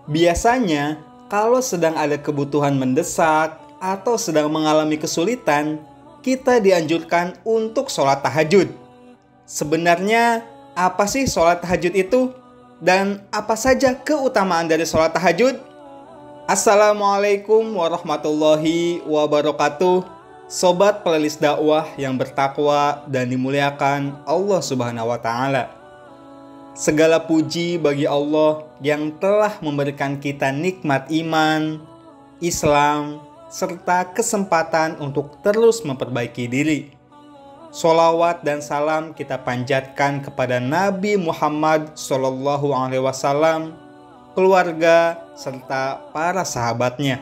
Biasanya, kalau sedang ada kebutuhan mendesak atau sedang mengalami kesulitan, kita dianjurkan untuk sholat tahajud. Sebenarnya, apa sih sholat tahajud itu? Dan apa saja keutamaan dari sholat tahajud? Assalamualaikum warahmatullahi wabarakatuh. Sobat playlist dakwah yang bertakwa dan dimuliakan Allah Subhanahu wa Ta'ala. Segala puji bagi Allah yang telah memberikan kita nikmat iman, Islam, serta kesempatan untuk terus memperbaiki diri. Sholawat dan salam kita panjatkan kepada Nabi Muhammad SAW, keluarga, serta para sahabatnya.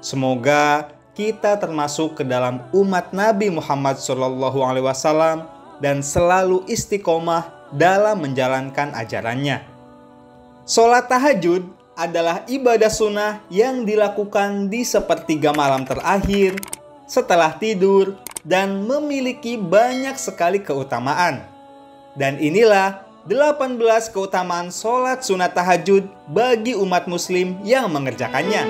Semoga kita termasuk ke dalam umat Nabi Muhammad SAW dan selalu istiqomah dalam menjalankan ajarannya. Sholat tahajud adalah ibadah sunnah yang dilakukan di sepertiga malam terakhir setelah tidur dan memiliki banyak sekali keutamaan. Dan inilah 18 keutamaan sholat sunat tahajud bagi umat muslim yang mengerjakannya.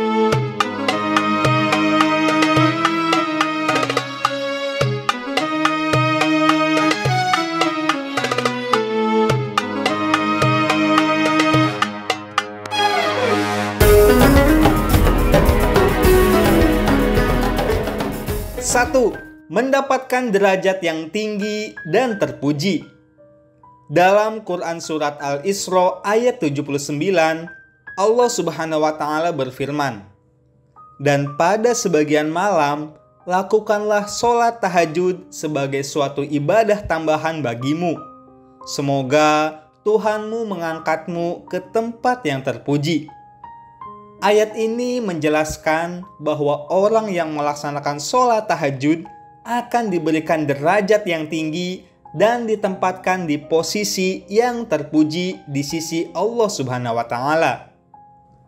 Satu, mendapatkan derajat yang tinggi dan terpuji. Dalam Quran Surat Al-Isra ayat 79, Allah Subhanahu wa Ta'ala berfirman, "Dan pada sebagian malam, lakukanlah sholat tahajud sebagai suatu ibadah tambahan bagimu. Semoga Tuhanmu mengangkatmu ke tempat yang terpuji." Ayat ini menjelaskan bahwa orang yang melaksanakan sholat tahajud akan diberikan derajat yang tinggi dan ditempatkan di posisi yang terpuji di sisi Allah Subhanahu wa Ta'ala.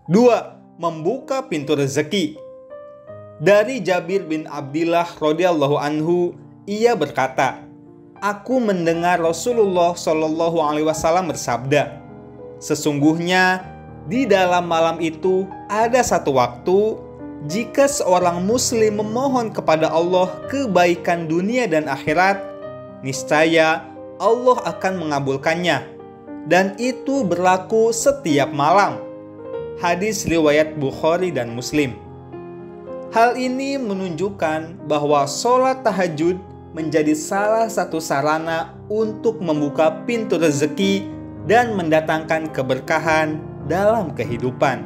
2. Membuka pintu rezeki. Dari Jabir bin Abdillah radhiyallahu anhu, ia berkata, "Aku mendengar Rasulullah SAW bersabda, sesungguhnya di dalam malam itu ada satu waktu jika seorang muslim memohon kepada Allah kebaikan dunia dan akhirat, niscaya Allah akan mengabulkannya, dan itu berlaku setiap malam." Hadis riwayat Bukhari dan Muslim. Hal ini menunjukkan bahwa sholat tahajud menjadi salah satu sarana untuk membuka pintu rezeki dan mendatangkan keberkahan dalam kehidupan.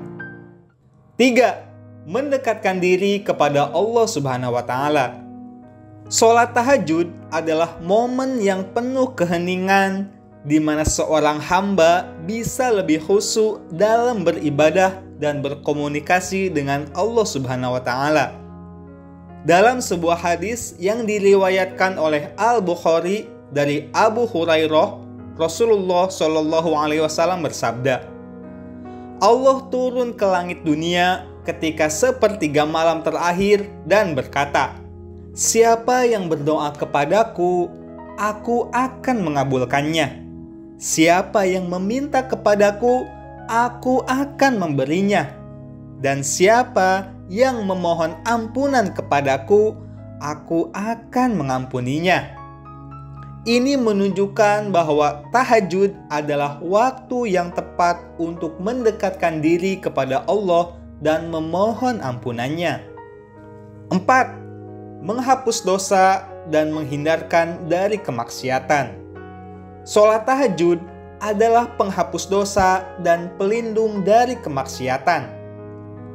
3. Mendekatkan diri kepada Allah Subhanahu wa Ta'ala. Sholat tahajud adalah momen yang penuh keheningan di mana seorang hamba bisa lebih khusyuk dalam beribadah dan berkomunikasi dengan Allah Subhanahu wa Ta'ala. Dalam sebuah hadis yang diriwayatkan oleh Al-Bukhari dari Abu Hurairah, Rasulullah SAW bersabda, "Allah turun ke langit dunia ketika sepertiga malam terakhir dan berkata, 'Siapa yang berdoa kepadaku, aku akan mengabulkannya. Siapa yang meminta kepadaku, aku akan memberinya. Dan siapa yang memohon ampunan kepadaku, aku akan mengampuninya.'" Ini menunjukkan bahwa tahajud adalah waktu yang tepat untuk mendekatkan diri kepada Allah dan memohon ampunannya. 4. Menghapus dosa dan menghindarkan dari kemaksiatan. Sholat tahajud adalah penghapus dosa dan pelindung dari kemaksiatan.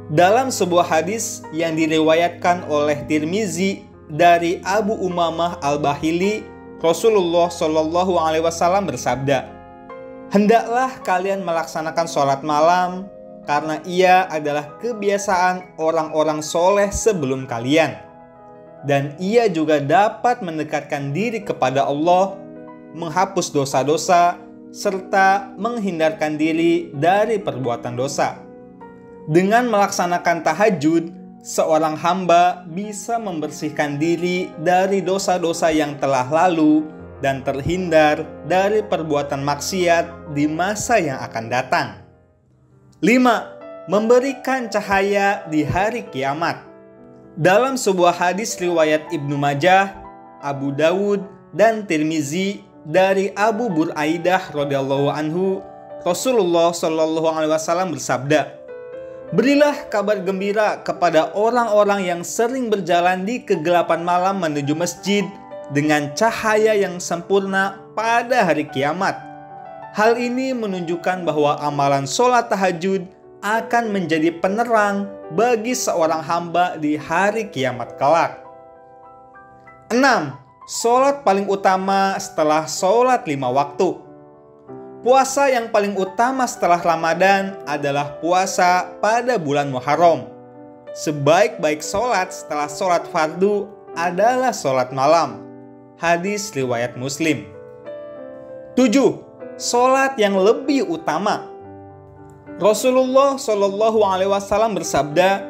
Dalam sebuah hadis yang diriwayatkan oleh Tirmizi dari Abu Umamah Al-Bahili, Rasulullah SAW bersabda, "Hendaklah kalian melaksanakan sholat malam, karena ia adalah kebiasaan orang-orang soleh sebelum kalian. Dan ia juga dapat mendekatkan diri kepada Allah, menghapus dosa-dosa, serta menghindarkan diri dari perbuatan dosa." Dengan melaksanakan tahajud, seorang hamba bisa membersihkan diri dari dosa-dosa yang telah lalu dan terhindar dari perbuatan maksiat di masa yang akan datang. 5. memberikan cahaya di hari kiamat. Dalam sebuah hadis riwayat Ibnu Majah, Abu Dawud, dan Tirmizi dari Abu Buraidah radhiyallahu anhu, Rasulullah shallallahu alaihi wasallam bersabda, "Berilah kabar gembira kepada orang-orang yang sering berjalan di kegelapan malam menuju masjid dengan cahaya yang sempurna pada hari kiamat." Hal ini menunjukkan bahwa amalan sholat tahajud akan menjadi penerang bagi seorang hamba di hari kiamat kelak. 6. Sholat paling utama setelah sholat 5 waktu. Puasa yang paling utama setelah Ramadan adalah puasa pada bulan Muharram. Sebaik-baik sholat setelah sholat fardu adalah sholat malam. Hadis riwayat Muslim. 7. Sholat yang lebih utama. Rasulullah Shallallahu Alaihi Wasallam bersabda,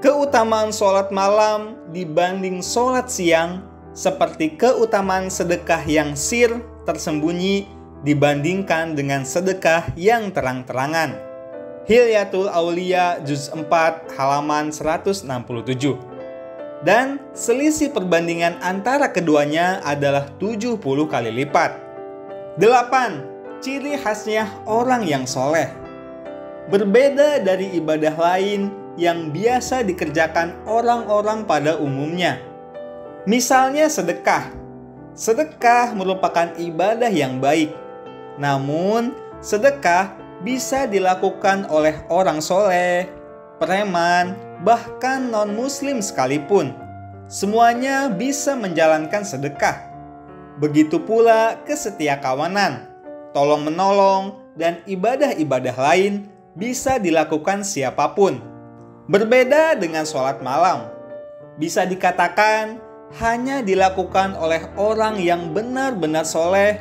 keutamaan sholat malam dibanding sholat siang seperti keutamaan sedekah yang sir tersembunyi dibandingkan dengan sedekah yang terang-terangan. Hilyatul Aulia juz 4 halaman 167. Dan selisih perbandingan antara keduanya adalah 70 kali lipat. 8. Ciri khasnya orang yang soleh. Berbeda dari ibadah lain yang biasa dikerjakan orang-orang pada umumnya. Misalnya sedekah. Sedekah merupakan ibadah yang baik. Namun, sedekah bisa dilakukan oleh orang soleh, preman, bahkan non-muslim sekalipun. Semuanya bisa menjalankan sedekah. Begitu pula kesetiakawanan, tolong-menolong, dan ibadah-ibadah lain bisa dilakukan siapapun. Berbeda dengan sholat malam. Bisa dikatakan hanya dilakukan oleh orang yang benar-benar soleh,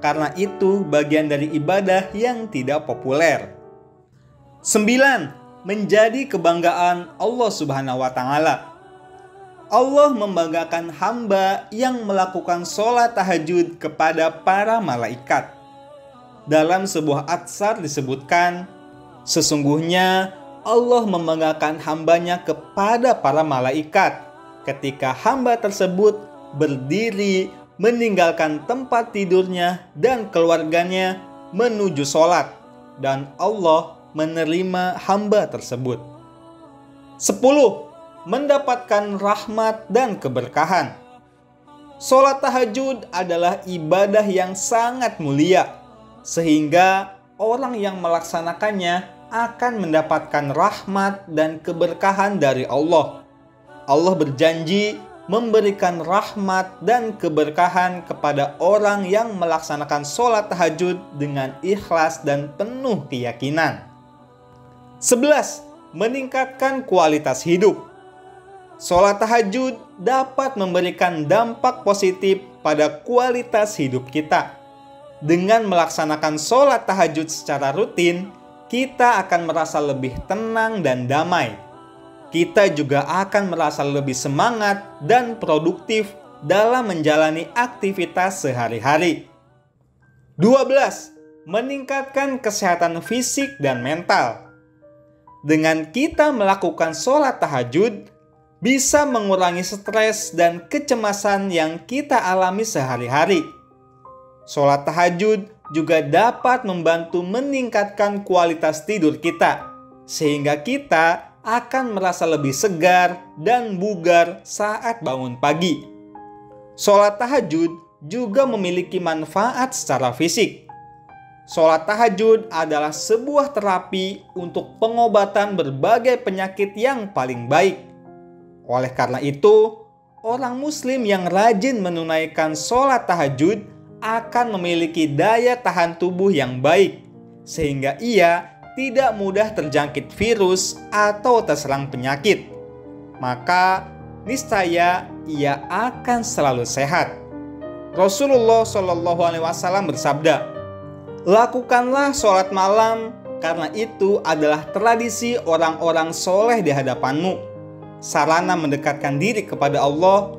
karena itu bagian dari ibadah yang tidak populer. 9. Menjadi kebanggaan Allah Subhanahu wa Ta'ala. Allah membanggakan hamba yang melakukan sholat tahajud kepada para malaikat. Dalam sebuah atsar disebutkan, sesungguhnya Allah membanggakan hambanya kepada para malaikat ketika hamba tersebut berdiri meninggalkan tempat tidurnya dan keluarganya menuju sholat, dan Allah menerima hamba tersebut. 10. Mendapatkan rahmat dan keberkahan. Sholat tahajud adalah ibadah yang sangat mulia, sehingga orang yang melaksanakannya akan mendapatkan rahmat dan keberkahan dari Allah. Allah berjanji memberikan rahmat dan keberkahan kepada orang yang melaksanakan sholat tahajud dengan ikhlas dan penuh keyakinan. 11. Meningkatkan kualitas hidup. Sholat tahajud dapat memberikan dampak positif pada kualitas hidup kita. Dengan melaksanakan sholat tahajud secara rutin, kita akan merasa lebih tenang dan damai. Kita juga akan merasa lebih semangat dan produktif dalam menjalani aktivitas sehari-hari. 12. Meningkatkan kesehatan fisik dan mental. Dengan kita melakukan sholat tahajud, bisa mengurangi stres dan kecemasan yang kita alami sehari-hari. Sholat tahajud juga dapat membantu meningkatkan kualitas tidur kita, sehingga kita akan merasa lebih segar dan bugar saat bangun pagi. Sholat tahajud juga memiliki manfaat secara fisik. Sholat tahajud adalah sebuah terapi untuk pengobatan berbagai penyakit yang paling baik. Oleh karena itu, orang muslim yang rajin menunaikan sholat tahajud akan memiliki daya tahan tubuh yang baik, sehingga ia tidak mudah terjangkit virus atau terserang penyakit. Maka niscaya ia akan selalu sehat. Rasulullah Shallallahu Alaihi Wasallam bersabda, "Lakukanlah sholat malam, karena itu adalah tradisi orang-orang soleh di hadapanmu, sarana mendekatkan diri kepada Allah,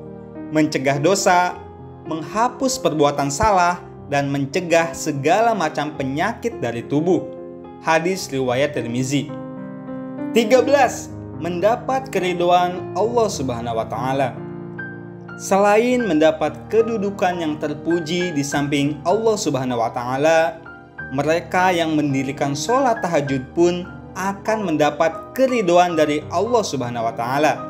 mencegah dosa, menghapus perbuatan salah, dan mencegah segala macam penyakit dari tubuh." Hadis riwayat Tirmizi. 13. Mendapat keridhaan Allah Subhanahu wa taala. Selain mendapat kedudukan yang terpuji di samping Allah Subhanahu wa taala, mereka yang mendirikan sholat tahajud pun akan mendapat keridhaan dari Allah Subhanahu wa taala.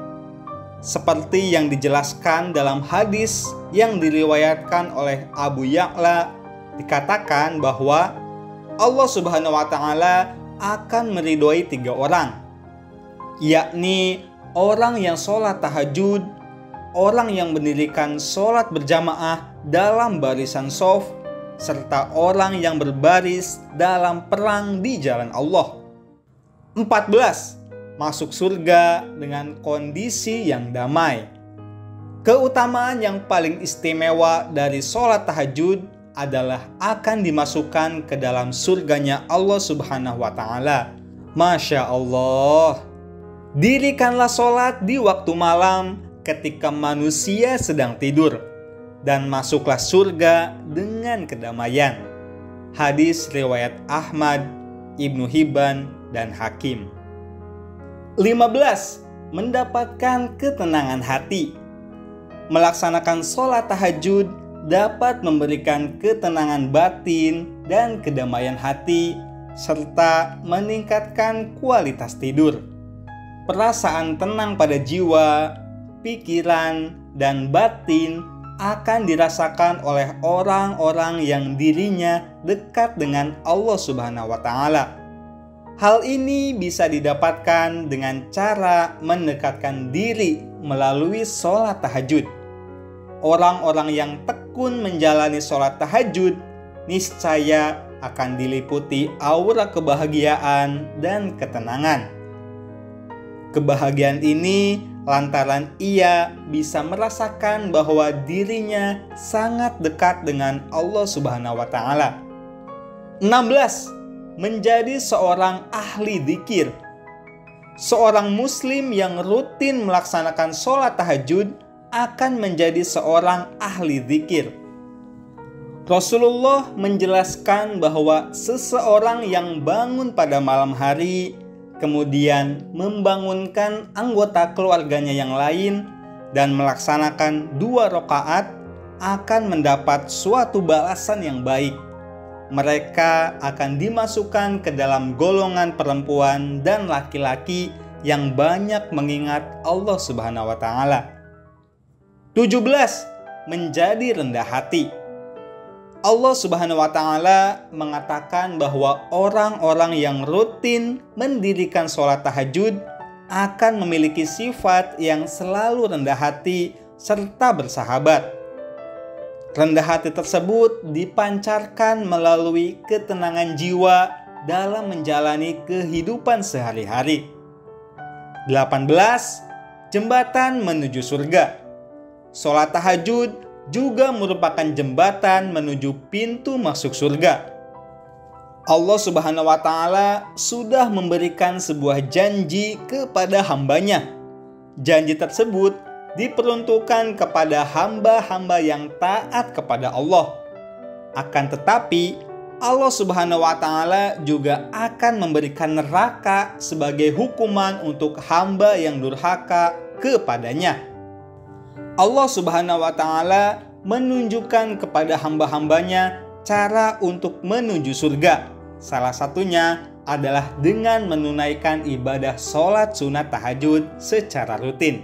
Seperti yang dijelaskan dalam hadis yang diriwayatkan oleh Abu Ya'la, dikatakan bahwa Allah Subhanahu wa taala akan meridhoi 3 orang, yakni orang yang sholat tahajud, orang yang mendirikan sholat berjamaah dalam barisan shaf, serta orang yang berbaris dalam perang di jalan Allah. 14. Masuk surga dengan kondisi yang damai. Keutamaan yang paling istimewa dari sholat tahajud adalah akan dimasukkan ke dalam surganya Allah Subhanahu wa taala. Masya Allah. Dirikanlah sholat di waktu malam ketika manusia sedang tidur, dan masuklah surga dengan kedamaian. Hadis riwayat Ahmad, Ibnu Hibban, dan Hakim. 15. Mendapatkan ketenangan hati. Melaksanakan sholat tahajud dapat memberikan ketenangan batin dan kedamaian hati, serta meningkatkan kualitas tidur. Perasaan tenang pada jiwa, pikiran, dan batin akan dirasakan oleh orang-orang yang dirinya dekat dengan Allah Subhanahu wa taala. Hal ini bisa didapatkan dengan cara mendekatkan diri melalui sholat tahajud. Orang-orang yang tekun menjalani sholat tahajud niscaya akan diliputi aura kebahagiaan dan ketenangan. Kebahagiaan ini lantaran ia bisa merasakan bahwa dirinya sangat dekat dengan Allah Subhanahu wa taala. 16. Menjadi seorang ahli dzikir. Seorang muslim yang rutin melaksanakan sholat tahajud akan menjadi seorang ahli dzikir. Rasulullah menjelaskan bahwa seseorang yang bangun pada malam hari, kemudian membangunkan anggota keluarganya yang lain dan melaksanakan 2 rakaat akan mendapat suatu balasan yang baik. Mereka akan dimasukkan ke dalam golongan perempuan dan laki-laki yang banyak mengingat Allah Subhanahu wa taala. 17. Menjadi rendah hati. Allah Subhanahu wa taala mengatakan bahwa orang-orang yang rutin mendirikan sholat tahajud akan memiliki sifat yang selalu rendah hati serta bersahabat. Rendah hati tersebut dipancarkan melalui ketenangan jiwa dalam menjalani kehidupan sehari-hari. 18. Jembatan menuju surga. Sholat tahajud juga merupakan jembatan menuju pintu masuk surga. Allah Subhanahu wa taala sudah memberikan sebuah janji kepada hambanya. Janji tersebut diperuntukkan kepada hamba-hamba yang taat kepada Allah. Akan tetapi, Allah Subhanahu wa taala juga akan memberikan neraka sebagai hukuman untuk hamba yang durhaka kepadanya. Allah Subhanahu wa taala menunjukkan kepada hamba-hambanya cara untuk menuju surga. Salah satunya adalah dengan menunaikan ibadah sholat sunat tahajud secara rutin.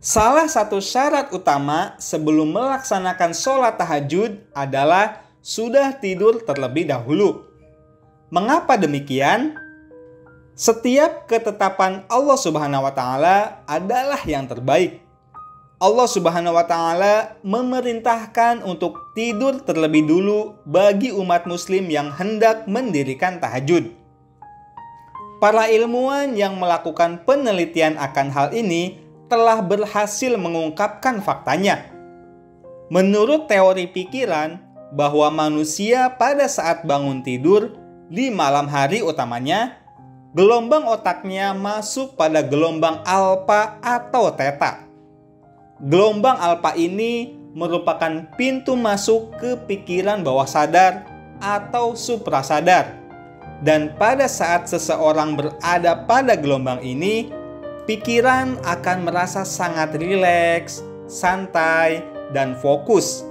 Salah satu syarat utama sebelum melaksanakan sholat tahajud adalah sudah tidur terlebih dahulu. Mengapa demikian? Setiap ketetapan Allah Subhanahu wa taala adalah yang terbaik. Allah Subhanahu wa taala memerintahkan untuk tidur terlebih dulu bagi umat muslim yang hendak mendirikan tahajud. Para ilmuwan yang melakukan penelitian akan hal ini telah berhasil mengungkapkan faktanya. Menurut teori pikiran, bahwa manusia pada saat bangun tidur di malam hari utamanya, gelombang otaknya masuk pada gelombang alfa atau theta. Gelombang alfa ini merupakan pintu masuk ke pikiran bawah sadar atau suprasadar, Dan pada saat seseorang berada pada gelombang ini, pikiran akan merasa sangat rileks, santai, dan fokus.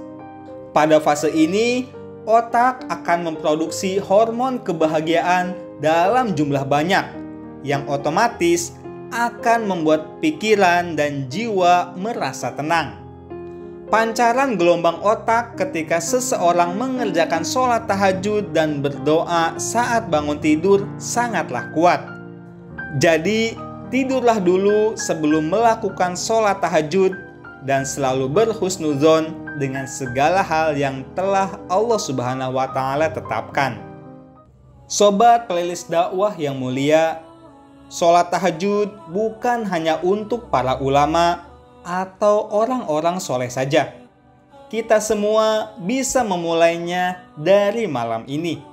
Pada fase ini, otak akan memproduksi hormon kebahagiaan dalam jumlah banyak, yang otomatis akan membuat pikiran dan jiwa merasa tenang. Pancaran gelombang otak ketika seseorang mengerjakan sholat tahajud dan berdoa saat bangun tidur sangatlah kuat. Jadi, tidurlah dulu sebelum melakukan sholat tahajud dan selalu berhusnuzon dengan segala hal yang telah Allah Subhanahu wa Ta'ala tetapkan. Sobat playlist dakwah yang mulia, sholat tahajud bukan hanya untuk para ulama atau orang-orang soleh saja. Kita semua bisa memulainya dari malam ini.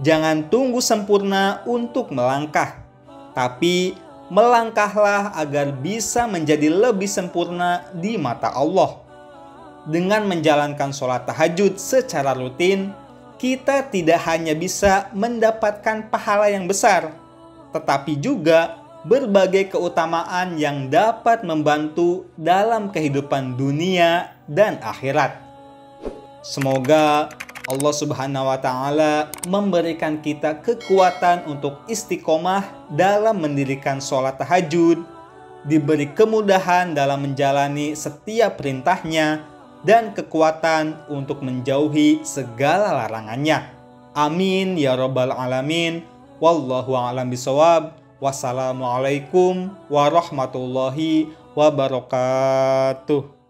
Jangan tunggu sempurna untuk melangkah, tapi melangkahlah agar bisa menjadi lebih sempurna di mata Allah. Dengan menjalankan sholat tahajud secara rutin, kita tidak hanya bisa mendapatkan pahala yang besar, tetapi juga berbagai keutamaan yang dapat membantu dalam kehidupan dunia dan akhirat. Semoga Allah Subhanahu wa Ta'ala memberikan kita kekuatan untuk istiqomah dalam mendirikan sholat tahajud, diberi kemudahan dalam menjalani setiap perintahnya, dan kekuatan untuk menjauhi segala larangannya. Amin ya rabbal alamin. Wallahu a'lam bishawab. Wassalamualaikum warahmatullahi wabarakatuh.